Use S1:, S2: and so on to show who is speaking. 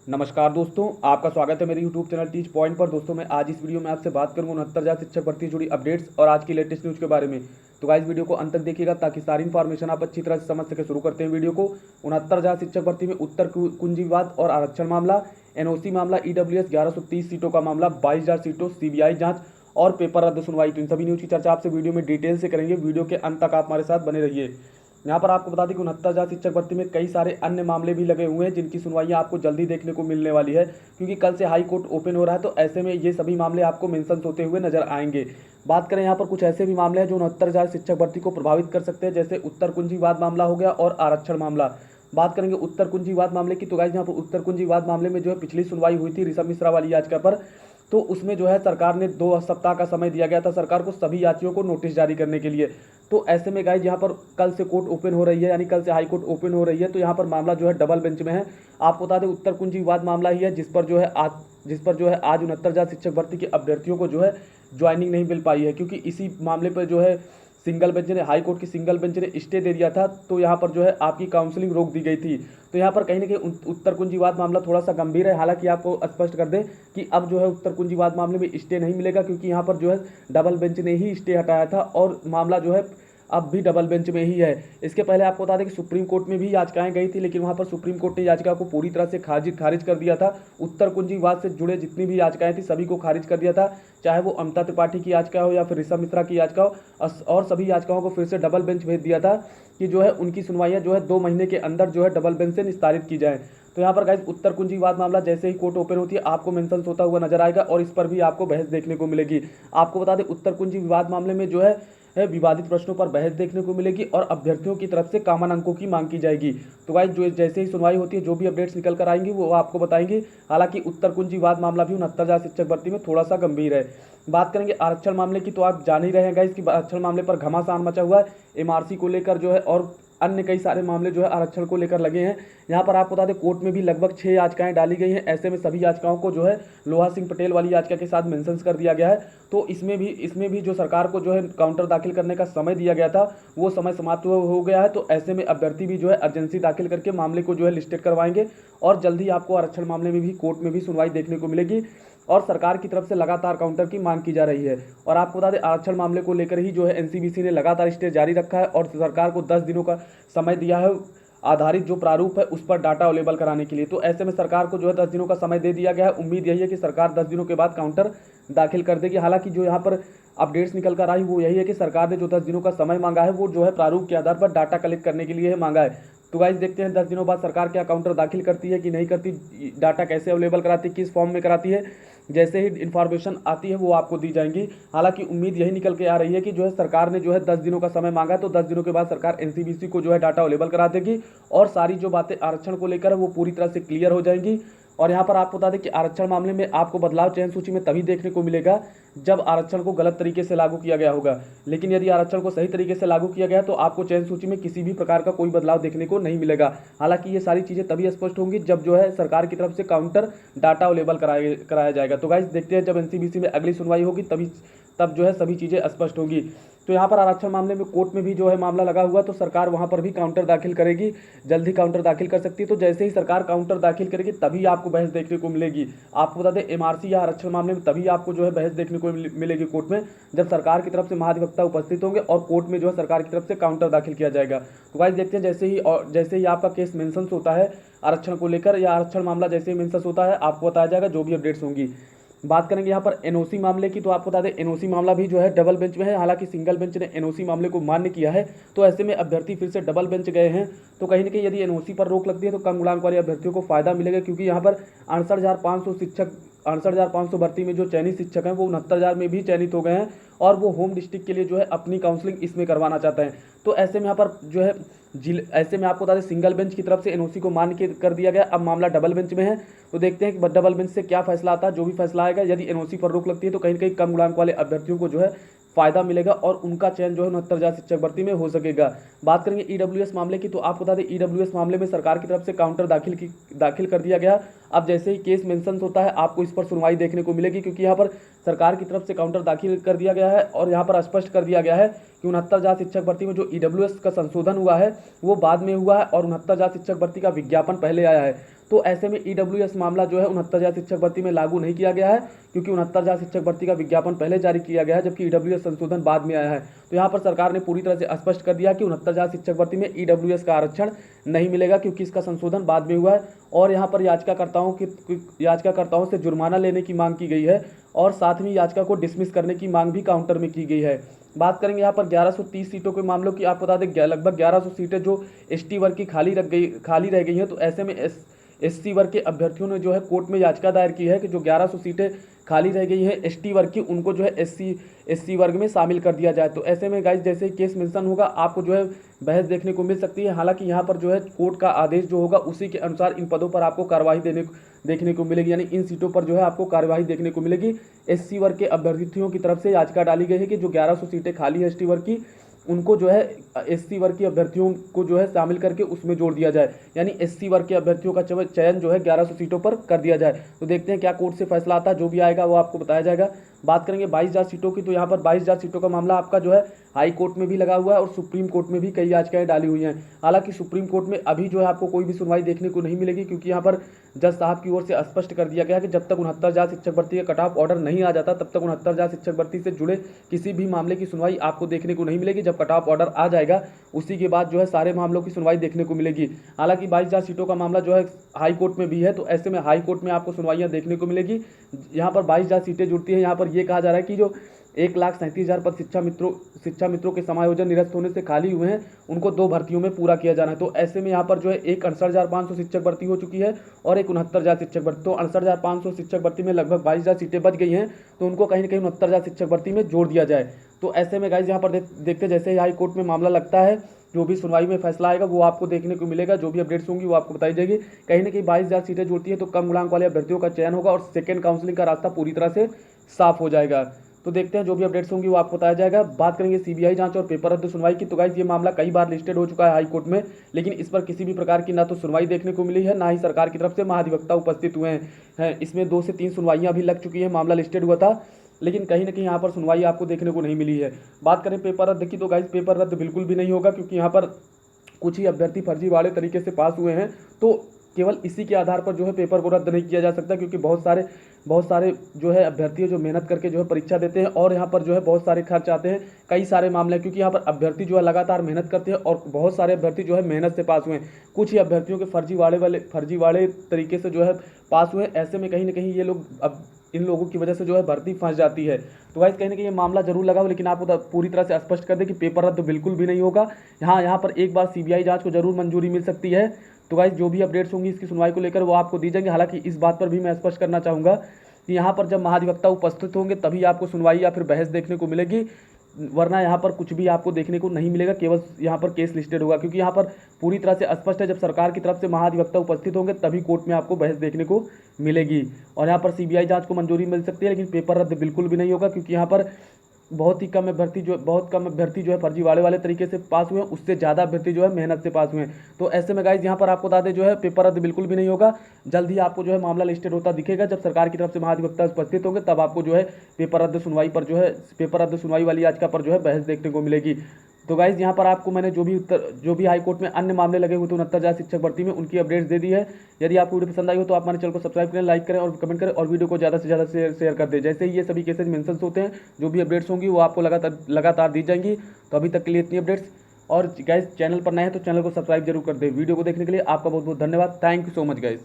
S1: नमस्कार दोस्तों, आपका स्वागत है मेरे यूट्यूब चैनल टीच पॉइंट पर। दोस्तों मैं आज इस वीडियो में आपसे बात करूंगा 69,000 शिक्षक भर्ती से जुड़ी अपडेट्स और आज की लेटेस्ट न्यूज़ के बारे में। तो गाइस वीडियो को अंत तक देखिएगा ताकि सारी इन्फॉर्मेशन आप अच्छी तरह से समझ सके। शुरू करते हैं वीडियो को। 69,000 शिक्षक भर्ती में उत्तर कुंजी विवाद और आरक्षण मामला, एनओसी मामला, ईडब्ल्यूएस 1130 सीटों का मामला, 22,000 सीटों, सीबीआई जांच और पेपर रद्द सुनवाई। तो इन सभी न्यूज़ की चर्चा आपसे वीडियो में डिटेल से करेंगे। वीडियो के अंत तक आप हमारे साथ बने रहिए। यहाँ पर आपको बता दें कि 69,000 शिक्षक भर्ती में कई सारे अन्य मामले भी लगे हुए हैं जिनकी सुनवाई आपको जल्दी देखने को मिलने वाली है, क्योंकि कल से हाई कोर्ट ओपन हो रहा है। तो ऐसे में ये सभी मामले आपको मेंशन होते हुए नजर आएंगे। बात करें यहाँ पर कुछ ऐसे भी मामले हैं जो 69,000 शिक्षक भर्ती को प्रभावित कर सकते हैं, जैसे उत्तर कुंजी विवाद मामला हो गया और आरक्षण मामला। बात करेंगे उत्तर कुंजी विवाद मामले की, तो गाइस यहाँ पर उत्तर कुंजी विवाद मामले में जो है पिछली सुनवाई हुई थी ऋषभ मिश्रा वाली याचिका पर। तो उसमें जो है सरकार ने 2 सप्ताह का समय दिया गया था सरकार को सभी यात्रियों को नोटिस जारी करने के लिए। तो ऐसे में गाइज यहाँ पर कल से कोर्ट ओपन हो रही है, यानी कल से हाई कोर्ट ओपन हो रही है। तो यहाँ पर मामला जो है डबल बेंच में है। आपको बता दें उत्तर कुंजी विवाद मामला ही है जिस पर जो है आज 69,000 शिक्षक भर्ती के अभ्यर्थियों को जो है ज्वाइनिंग नहीं मिल पाई है, क्योंकि इसी मामले पर जो है सिंगल बेंच ने, हाई कोर्ट की सिंगल बेंच ने स्टे दे दिया था। तो यहाँ पर जो है आपकी काउंसलिंग रोक दी गई थी। तो यहाँ पर कहीं ना कहीं उत्तर कुंजी विवाद मामला थोड़ा सा गंभीर है। हालांकि आपको स्पष्ट कर दें कि अब जो है उत्तर कुंजी विवाद मामले में स्टे नहीं मिलेगा, क्योंकि यहाँ पर जो है डबल बेंच ने ही स्टे हटाया था और मामला जो है अब भी डबल बेंच में ही है। इसके पहले आपको बता दें कि सुप्रीम कोर्ट में भी याचिकाएं गई थी, लेकिन वहां पर सुप्रीम कोर्ट ने याचिका को पूरी तरह से खारिज कर दिया था। उत्तर कुंजी विवाद से जुड़े जितनी भी याचिकाएं थी सभी को खारिज कर दिया था, चाहे वो अमृता त्रिपाठी की याचिका हो या फिर ऋषभ मिश्रा की याचिका हो। और सभी याचिकाओं को फिर से डबल बेंच भेज दिया था कि जो है उनकी सुनवाइयां जो है 2 महीने के अंदर जो है डबल बेंच से निस्तारित की जाए। तो यहाँ पर गाइस उत्तर कुंजी विवाद मामला जैसे ही कोर्ट ओपन होती है आपको मेंशन होता हुआ नजर आएगा और इस पर भी आपको बहस देखने को मिलेगी। आपको बता दें उत्तर कुंजी विवाद मामले में जो है विवादित प्रश्नों पर बहस देखने को मिलेगी और अभ्यर्थियों की तरफ से कॉमन अंकों की मांग की जाएगी। तो गाइस जो जैसे ही सुनवाई होती है जो भी अपडेट्स निकल कर आएंगी वो आपको बताएंगे। हालांकि उत्तर कुंजी विवाद मामला भी 69,000 शिक्षक भर्ती में थोड़ा सा गंभीर है। बात करेंगे आरक्षण मामले की, तो आप जान ही रहे हैं गाइस कि आरक्षण मामले पर घमासान मचा हुआ है। एमआरसी को लेकर जो है और अन्य कई सारे मामले जो है आरक्षण को लेकर लगे हैं। यहाँ पर आपको बता दें कोर्ट में भी लगभग 6 याचिकाएं डाली गई हैं। ऐसे में सभी याचिकाओं को जो है लोहा सिंह पटेल वाली याचिका के साथ मेंशन कर दिया गया है। तो इसमें भी जो सरकार को जो है काउंटर दाखिल करने का समय दिया गया था वो समय समाप्त हो गया है। तो ऐसे में अभ्यर्थी भी जो है अर्जेंसी दाखिल करके मामले को जो है लिस्टेड करवाएंगे और जल्द ही आपको आरक्षण मामले में भी कोर्ट में भी सुनवाई देखने को मिलेगी और सरकार की तरफ से लगातार काउंटर की मांग की जा रही है। और आपको बता दें आरक्षण मामले को लेकर ही जो है एनसीबीसी ने लगातार स्टे जारी रखा है और सरकार को 10 दिनों का समय दिया है आधारित जो प्रारूप है उस पर डाटा अवेलेबल कराने के लिए। तो ऐसे में सरकार को जो है 10 दिनों का समय दे दिया गया है। उम्मीद यही है कि सरकार 10 दिनों के बाद काउंटर दाखिल कर देगी। हालांकि जो यहाँ पर अपडेट्स निकल कर आई वो यही है कि सरकार ने जो 10 दिनों का समय मांगा है वो जो है प्रारूप के आधार पर डाटा कलेक्ट करने के लिए मांगा है। तो गाइस देखते हैं 10 दिनों बाद सरकार क्या काउंटर दाखिल करती है कि नहीं करती, डाटा कैसे अवेलेबल कराती है, किस फॉर्म में कराती है। जैसे ही इन्फॉर्मेशन आती है वो आपको दी जाएंगी। हालांकि उम्मीद यही निकल के आ रही है कि जो है सरकार ने जो है 10 दिनों का समय मांगा है, तो 10 दिनों के बाद सरकार एनसीबीसी को जो है डाटा अवेलेबल करा देगी और सारी जो बातें आरक्षण को लेकर है वो पूरी तरह से क्लियर हो जाएंगी। और यहाँ पर आपको बता दें कि आरक्षण मामले में आपको बदलाव चयन सूची में तभी देखने को मिलेगा जब आरक्षण को गलत तरीके से लागू किया गया होगा। लेकिन यदि आरक्षण को सही तरीके से लागू किया गया तो आपको चयन सूची में किसी भी प्रकार का कोई बदलाव देखने को नहीं मिलेगा। हालांकि ये सारी चीज़ें तभी स्पष्ट होंगी जब जो है सरकार की तरफ से काउंटर डाटा अवेलेबल कराया जाएगा। तो गाइस देखते हैं जब एनसीबीसी में अगली सुनवाई होगी तब जो है सभी चीज़ें स्पष्ट होंगी। तो यहाँ पर आरक्षण मामले में कोर्ट में भी जो है मामला लगा हुआ, तो सरकार वहाँ पर भी काउंटर दाखिल करेगी, जल्द ही काउंटर दाखिल कर सकती है। तो जैसे ही सरकार काउंटर दाखिल करेगी तभी आपको बहस देखने को मिलेगी। आपको बता दें एमआरसी या आरक्षण मामले में तभी आपको जो है बहस देखने को मिलेगी कोर्ट में जब सरकार की तरफ से महाधिवक्ता उपस्थित होंगे और कोर्ट में जो है सरकार की तरफ से काउंटर दाखिल किया जाएगा। तो गाइस देखते हैं जैसे ही आपका केस मेंशन होता है आरक्षण को लेकर या आरक्षण मामला जैसे ही मेंशन होता है आपको बताया जाएगा जो भी अपडेट्स होंगी। बात करेंगे यहाँ पर एनओसी मामले की, तो आपको बता दें एनओसी मामला भी जो है डबल बेंच में है। हालांकि सिंगल बेंच ने एनओसी मामले को मान्य किया है, तो ऐसे में अभ्यर्थी फिर से डबल बेंच गए हैं। तो कहीं ना कहीं यदि एनओसी पर रोक लगती है तो कम गुणांक वाले अभ्यर्थियों को फायदा मिलेगा, क्योंकि यहाँ पर 68,500 भर्ती में जो चयनित शिक्षक हैं वो 69,000 में भी चयनित हो गए हैं और वो होम डिस्ट्रिक्ट के लिए जो है अपनी काउंसलिंग इसमें करवाना चाहते हैं। तो ऐसे में यहाँ पर जो है ऐसे में आपको बता दें सिंगल बेंच की तरफ से एनओसी को मान्य कर दिया गया। अब मामला डबल बेंच में है, तो देखते हैं कि डबल बेंच से क्या फैसला आता है। जो भी फैसला आएगा यदि एनओसी पर रोक लगती है तो कहीं ना कहीं कम गुणांक वाले अभ्यर्थियों को जो है फायदा मिलेगा और उनका चयन जो है 69,000 शिक्षक भर्ती में हो सकेगा। बात करेंगे ईडब्ल्यूएस मामले की, तो आपको बता दें ईडब्ल्यूएस मामले में सरकार की तरफ से काउंटर दाखिल कर दिया गया। अब जैसे ही केस मेंशन होता है आपको इस पर सुनवाई देखने को मिलेगी, क्योंकि यहाँ पर सरकार की तरफ से काउंटर दाखिल कर दिया गया है और यहाँ पर स्पष्ट कर दिया गया है कि 69,000 शिक्षक भर्ती में जो ईडब्ल्यूएस का संशोधन हुआ है वो बाद में हुआ है और 69,000 शिक्षक भर्ती का विज्ञापन पहले आया है। तो ऐसे में ईडब्ल्यूएस मामला जो है 69,000 शिक्षक भर्ती में लागू नहीं किया गया है, क्योंकि 69,000 शिक्षक भर्ती का विज्ञापन पहले जारी किया गया है, जबकि ईडब्ल्यूएस संशोधन बाद में आया है। तो यहाँ पर सरकार ने पूरी तरह से स्पष्ट कर दिया कि 69,000 शिक्षक भर्ती में ईडब्ल्यूएस का आरक्षण नहीं मिलेगा, क्योंकि इसका संशोधन बाद में हुआ है। और यहाँ पर याचिकाकर्ताओं से जुर्माना लेने की मांग की गई है और साथ में याचिका को डिसमिस करने की मांग भी काउंटर में की गई है। बात करेंगे यहाँ पर 1130 सीटों के मामलों की। आपको बता दें लगभग 1100 सीटें जो एसटी वर्ग की खाली रह गई हैं। तो ऐसे में एससी वर्ग के अभ्यर्थियों ने जो है कोर्ट में याचिका दायर की है कि जो 1100 सीटें खाली रह गई हैं एसटी वर्ग की, उनको जो है एससी वर्ग में शामिल कर दिया जाए। तो ऐसे में गाइस जैसे केस मेंशन होगा आपको जो है बहस देखने को मिल सकती है। हालांकि यहाँ पर जो है कोर्ट का आदेश जो होगा उसी के अनुसार इन पदों पर आपको कार्रवाई देखने को मिलेगी, यानी इन सीटों पर जो है आपको कार्यवाही देखने को मिलेगी। एससी वर्ग के अभ्यर्थियों की तरफ से याचिका डाली गई है कि जो 1100 सीटें खाली है एसटी वर्ग की, उनको जो है एससी वर्ग के अभ्यर्थियों को जो है शामिल करके उसमें जोड़ दिया जाए, यानी एससी वर्ग के अभ्यर्थियों का चयन जो है 1100 सीटों पर कर दिया जाए। तो देखते हैं क्या कोर्ट से फैसला आता है, जो भी आएगा वो आपको बताया जाएगा। बात करेंगे 22,000 सीटों की। तो यहाँ पर 22,000 सीटों का मामला आपका जो है हाई कोर्ट में भी लगा हुआ है और सुप्रीम कोर्ट में भी कई याचिकाएं डाली हुई हैं। हालांकि सुप्रीम कोर्ट में अभी जो है आपको कोई भी सुनवाई देखने को नहीं मिलेगी, क्योंकि यहाँ पर जज साहब की ओर से स्पष्ट कर दिया गया कि जब तक 69,000 शिक्षक भर्ती का कट ऑफ ऑर्डर नहीं आ जाता तब तक 69,000 शिक्षक भर्ती से जुड़े किसी भी मामले की सुनवाई आपको देखने को नहीं मिलेगी। जब कट ऑफ ऑर्डर आ जाएगा उसी के बाद जो है सारे मामलों की सुनवाई देखने को मिलेगी। हालांकि 22,000 सीटों का मामला जो है हाई कोर्ट में भी है, तो ऐसे में हाई कोर्ट में आपको सुनवाइयां देखने को मिलेगी। यहाँ पर 22,000 सीटें जुड़ती है। यहाँ पर यह कहा जा रहा है कि जो 1,37,000 पद शिक्षा मित्रों के समायोजन निरस्त होने से खाली हुए हैं उनको 2 भर्तियों में पूरा किया जाना है। तो ऐसे में यहाँ पर जो है एक 68,500 शिक्षक भर्ती हो चुकी है और एक 69,000 शिक्षक भर्ती। तो 68,500 शिक्षक भर्ती में लगभग 22,000 सीटें बच गई हैं, तो उनको कहीं ना कहीं 69,000 शिक्षक भर्ती में जोड़ दिया जाए। तो ऐसे में गाइज यहाँ पर देखते जैसे ही हाई कोर्ट में मामला लगता है, जो भी सुनवाई में फैसला आएगा वो आपको देखने को मिलेगा, जो भी अपडेट्स होंगी वो आपको बताई जाएगी। कहीं ना कहीं 22,000 सीटें जुड़ती है तो कम गुणांक वाले अभ्यर्थियों का चयन होगा और सेकेंड काउंसलिंग का रास्ता पूरी तरह से साफ हो जाएगा। तो देखते हैं जो भी अपडेट्स होंगी वो आपको बताया जाएगा। बात करेंगे सीबीआई जांच और पेपर रद्द सुनवाई की। तो गाइस ये मामला कई बार लिस्टेड हो चुका है हाई कोर्ट में, लेकिन इस पर किसी भी प्रकार की ना तो सुनवाई देखने को मिली है, ना ही सरकार की तरफ से महाधिवक्ता उपस्थित हुए हैं। इसमें 2 से 3 सुनवाइयां भी लग चुकी हैं, मामला लिस्टेड हुआ था, लेकिन कहीं ना कहीं यहाँ पर सुनवाई आपको देखने को नहीं मिली है। बात करें पेपर रद्द की, तो गाइस पेपर रद्द बिल्कुल भी नहीं होगा, क्योंकि यहाँ पर कुछ ही अभ्यर्थी फर्जीवाड़े तरीके से पास हुए हैं। तो केवल इसी के आधार पर जो है पेपर को रद्द नहीं किया जा सकता, क्योंकि बहुत सारे जो है अभ्यर्थी जो मेहनत करके जो है परीक्षा देते हैं और यहाँ पर जो है बहुत सारे खर्च आते हैं, कई सारे मामले हैं, क्योंकि यहाँ पर अभ्यर्थी जो है लगातार मेहनत करते हैं और बहुत सारे अभ्यर्थी जो है मेहनत से पास हुए हैं। कुछ ही अभ्यर्थियों के फर्जीवाड़े तरीके से जो है पास हुए। ऐसे में कहीं ना कहीं ये लोग अब इन लोगों की वजह से जो है भर्ती फंस जाती है। तो गाइस कहीं ना कहीं ये मामला जरूर लगा हो, लेकिन आपको पूरी तरह से स्पष्ट कर दें कि पेपर रद्द बिल्कुल भी नहीं होगा। यहाँ पर एक बार सीबीआई जांच को जरूर मंजूरी मिल सकती है। तो गाइस जो भी अपडेट्स होंगी इसकी सुनवाई को लेकर वो आपको दी जाएंगे। हालांकि इस बात पर भी मैं स्पष्ट करना चाहूँगा कि यहाँ पर जब महाधिवक्ता उपस्थित होंगे तभी आपको सुनवाई या फिर बहस देखने को मिलेगी, वरना यहाँ पर कुछ भी आपको देखने को नहीं मिलेगा, केवल यहाँ पर केस लिस्टेड होगा। क्योंकि यहाँ पर पूरी तरह से स्पष्ट है, जब सरकार की तरफ से महाधिवक्ता उपस्थित होंगे तभी कोर्ट में आपको बहस देखने को मिलेगी। और यहाँ पर सीबीआई जांच को मंजूरी मिल सकती है, लेकिन पेपर रद्द बिल्कुल भी नहीं होगा, क्योंकि यहाँ पर बहुत कम अभ्यर्थी जो है फर्जीवाड़े वाले तरीके से पास हुए हैं, उससे ज़्यादा अभ्यर्थी जो है मेहनत से पास हुए हैं। तो ऐसे में गाइज यहाँ पर आपको बता दें जो है पेपर रद्द बिल्कुल भी नहीं होगा। जल्द ही आपको जो है मामला लिस्टेड होता दिखेगा, जब सरकार की तरफ से महाधिवक्ता उपस्थित होंगे तब आपको जो है पेपर रद्द सुनवाई वाली याचिका पर जो है बहस देखने को मिलेगी। तो गाइज यहाँ पर आपको मैंने जो भी हाई कोर्ट में अन्य मामले लगे हुए थे 69,000 शिक्षक भर्ती में, उनकी अपडेट्स दे दी है। यदि आपको वीडियो पसंद आई हो तो आप हमारे चैनल को सब्सक्राइब करें, लाइक करें और कमेंट करें और वीडियो को ज़्यादा से ज़्यादा शेयर कर दें। जैसे ही ये सभी केसेज मेंशन होते हैं, जो भी अपडेट्स होंगी वो आपको लगातार दी जाएंगी। तो अभी तक के लिए इतनी अपडेट्स। और गाइज चैनल पर नए हैं तो चैनल को सब्सक्राइब जरूर कर दें। वीडियो को देखने के लिए आपका बहुत बहुत धन्यवाद। Thank you so much guys.